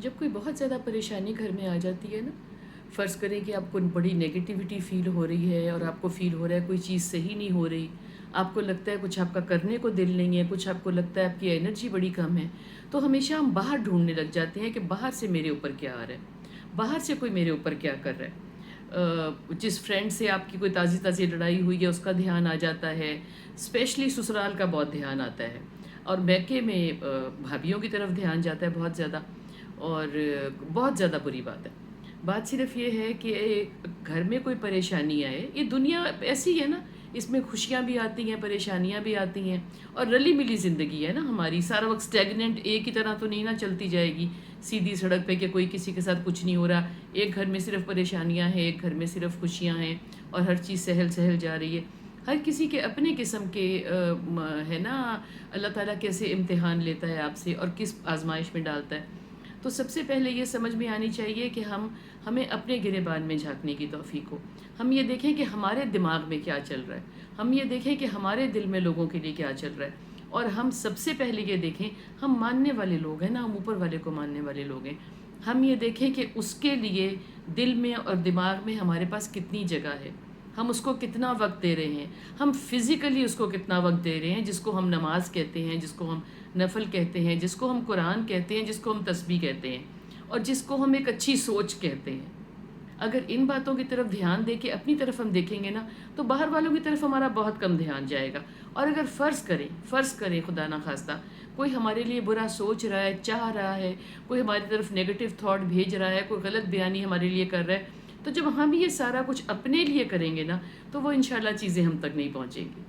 جب کوئی بہت زیادہ پریشانی گھر میں آ جاتی ہے نا، فرض کریں کہ آپ کو بڑی نیگیٹیوٹی فیل ہو رہی ہے اور آپ کو فیل ہو رہا ہے کوئی چیز صحیح نہیں ہو رہی، آپ کو لگتا ہے کچھ آپ کا کرنے کو دل نہیں ہے، کچھ آپ کو لگتا ہے آپ کی انرجی بڑی کم ہے، تو ہمیشہ ہم باہر ڈھونڈنے لگ جاتے ہیں کہ باہر سے میرے اوپر کیا آ رہا ہے، باہر سے کوئی میرے اوپر کیا کر رہا ہے۔ جس فرینڈ سے آپ کی کوئی تازی تازی لڑائی ہوئی ہے اس کا دھیان آ جاتا ہے، اسپیشلی سسرال کا بہت دھیان آتا ہے، اور میکے میں بھابھیوں کی طرف دھیان جاتا ہے بہت زیادہ، اور بہت زیادہ بری بات ہے۔ بات صرف یہ ہے کہ گھر میں کوئی پریشانی آئے، یہ دنیا ایسی ہے نا، اس میں خوشیاں بھی آتی ہیں، پریشانیاں بھی آتی ہیں، اور رلی ملی زندگی ہے نا ہماری، سارا وقت اسٹیگننٹ ایک ہی طرح تو نہیں نا چلتی جائے گی سیدھی سڑک پہ کہ کوئی کسی کے ساتھ کچھ نہیں ہو رہا، ایک گھر میں صرف پریشانیاں ہیں، ایک گھر میں صرف خوشیاں ہیں، اور ہر چیز سہل سہل جا رہی ہے۔ ہر کسی کے اپنے قسم کے ہے نا، اللہ تعالیٰ کیسے امتحان لیتا ہے آپ سے اور کس آزمائش میں ڈالتا ہے۔ تو سب سے پہلے یہ سمجھ میں آنی چاہیے کہ ہمیں اپنے گریبان میں جھانکنے کی توفیق ہو، ہم یہ دیکھیں کہ ہمارے دماغ میں کیا چل رہا ہے، ہم یہ دیکھیں کہ ہمارے دل میں لوگوں کے لیے کیا چل رہا ہے، اور ہم سب سے پہلے یہ دیکھیں، ہم ماننے والے لوگ ہیں نا، ہم اوپر والے کو ماننے والے لوگ ہیں، ہم یہ دیکھیں کہ اس کے لیے دل میں اور دماغ میں ہمارے پاس کتنی جگہ ہے، ہم اس کو کتنا وقت دے رہے ہیں، ہم فزیکلی اس کو کتنا وقت دے رہے ہیں، جس کو ہم نماز کہتے ہیں، جس کو ہم نفل کہتے ہیں، جس کو ہم قرآن کہتے ہیں، جس کو ہم تسبیح کہتے ہیں، اور جس کو ہم ایک اچھی سوچ کہتے ہیں۔ اگر ان باتوں کی طرف دھیان دے کے اپنی طرف ہم دیکھیں گے نا، تو باہر والوں کی طرف ہمارا بہت کم دھیان جائے گا۔ اور اگر فرض کریں خدا نہ خواستہ کوئی ہمارے لیے برا سوچ رہا ہے، چاہ رہا ہے، کوئی ہماری طرف نیگیٹو تھاٹ بھیج رہا ہے، کوئی غلط بیانی ہمارے لیے کر رہا ہے، تو جب ہم یہ سارا کچھ اپنے لیے کریں گے نا، تو وہ انشاءاللہ چیزیں ہم تک نہیں پہنچیں گی۔